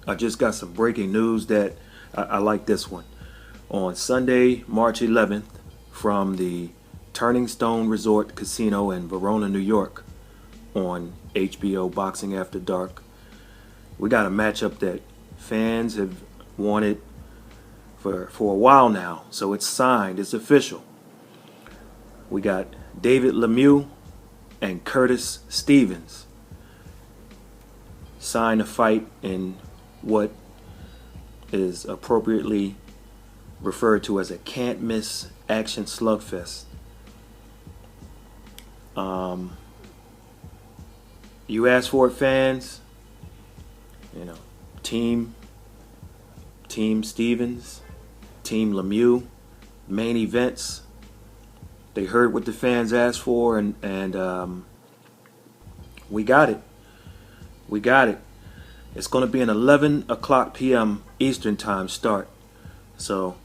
I just got some breaking news that I like this one. On Sunday, March 11th, from the Turning Stone Resort Casino in Verona, New York, on HBO Boxing After Dark, we got a matchup that fans have wanted for a while now. So it's signed, it's official. We got David Lemieux and Curtis Stevens sign a fight in what is appropriately referred to as a can't miss action slugfest. You asked for it, fans. You know, team Stevens, team Lemieux, main events. They heard what the fans asked for, and we got it. We got it. It's going to be an 11 o'clock p.m. Eastern time start. So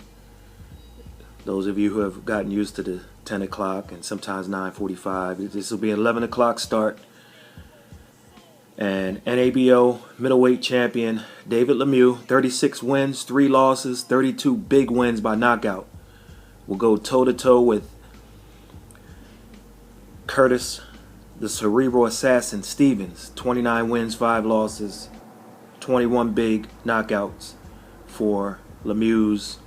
those of you who have gotten used to the 10 o'clock and sometimes 9:45, this will be an 11 o'clock start. And NABO middleweight champion David Lemieux, 36 wins, 3 losses, 32 big wins by knockout, will go toe-to-toe with Curtis, the cerebral assassin Stevens, 29 wins, 5 losses, 21 big knockouts for Lemieux's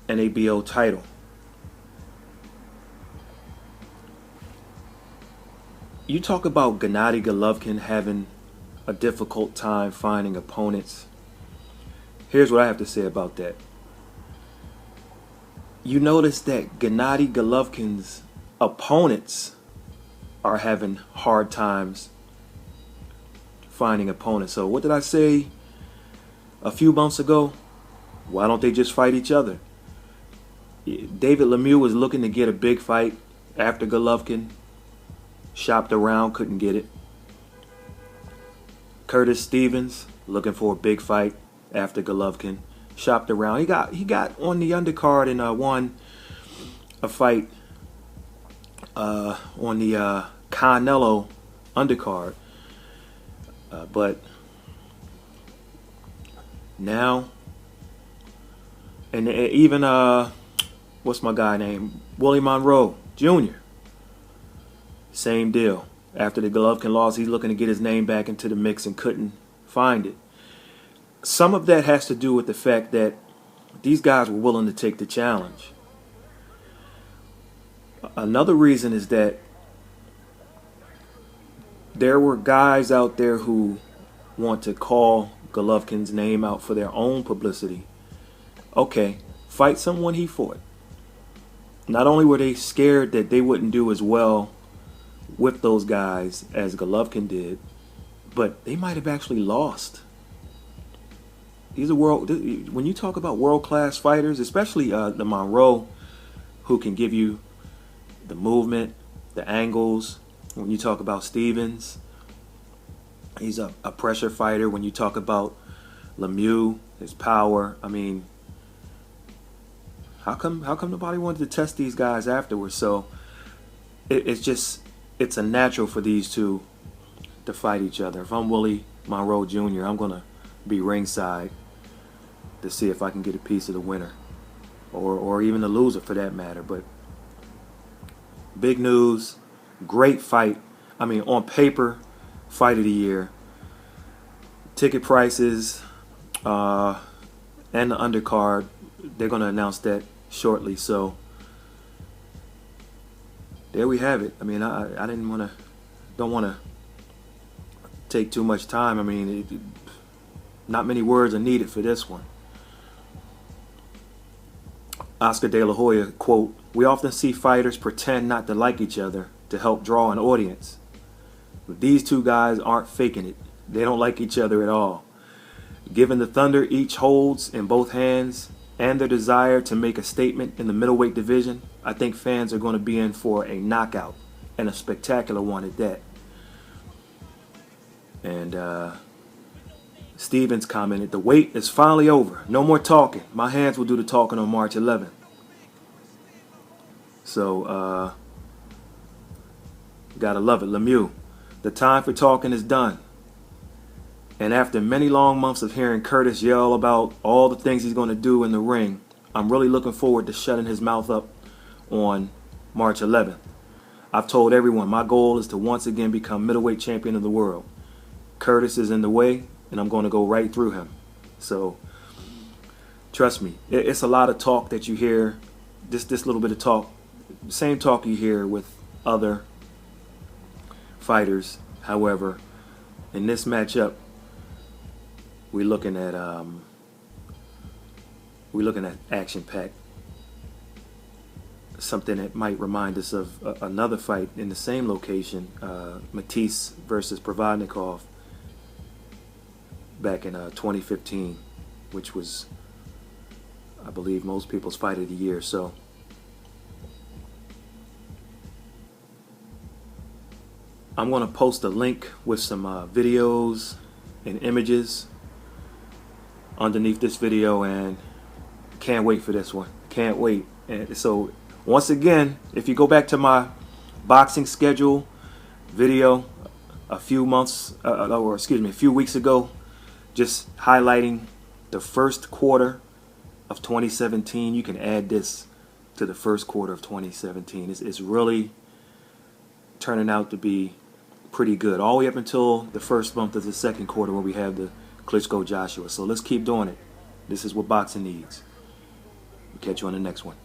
NABO title. You talk about Gennady Golovkin having a difficult time finding opponents. Here's what I have to say about that. You notice that Gennady Golovkin's opponents are having hard times finding opponents. So what did I say a few months ago? Why don't they just fight each other? David Lemieux was looking to get a big fight after Golovkin. Shopped around, couldn't get it. Curtis Stevens looking for a big fight after Golovkin. Shopped around. He got on the undercard and won a fight on the Canelo undercard. But now, and even what's my guy name? Willie Monroe Jr. Same deal. After the Golovkin loss, he's looking to get his name back into the mix and couldn't find it. Some of that has to do with the fact that these guys were willing to take the challenge. Another reason is that there were guys out there who want to call Golovkin's name out for their own publicity. Okay, fight someone he fought. Not only were they scared that they wouldn't do as well with those guys as Golovkin did, but they might have actually lost. These are when you talk about world-class fighters, especially the Monroe, who can give you the movement, the angles. When you talk about Stevens, he's a pressure fighter. When you talk about Lemieux, his power. I mean, how come nobody wanted to test these guys afterwards? So it's a natural for these two to fight each other. If I'm Willie Monroe Jr., I'm gonna be ringside to see if I can get a piece of the winner, or even the loser for that matter. But big news, great fight. I mean, on paper, fight of the year. Ticket prices and the undercard, they're gonna announce that shortly. So there we have it. I mean, I don't want to take too much time. I mean, not many words are needed for this one. Oscar De La Hoya, quote, "We often see fighters pretend not to like each other to help draw an audience. But these two guys aren't faking it. They don't like each other at all. Given the thunder each holds in both hands and their desire to make a statement in the middleweight division, I think fans are going to be in for a knockout, and a spectacular one at that." And Stevens commented, "The wait is finally over. No more talking. My hands will do the talking on March 11th. So, gotta love it. Lemieux, The time for talking is done. And after many long months of hearing Curtis yell about all the things he's going to do in the ring, I'm really looking forward to shutting his mouth up on March 11th. I've told everyone my goal is to once again become middleweight champion of the world. Curtis is in the way, and I'm going to go right through him. So, trust me, it's a lot of talk that you hear, this little bit of talk, same talk you hear with other fighters. However, in this matchup, we're looking at action-packed, something that might remind us of another fight in the same location, Matisse versus Provodnikov back in 2015, which was, I believe, most people's fight of the year. So I'm going to post a link with some videos and images underneath this video, and can't wait for this one. Can't wait. And so once again, if you go back to my boxing schedule video a few weeks ago, just highlighting the first quarter of 2017, you can add this to the first quarter of 2017. It's really turning out to be pretty good, all the way up until the first month of the second quarter when we have the Klitschko-Joshua. So let's keep doing it. This is what boxing needs. We'll catch you on the next one.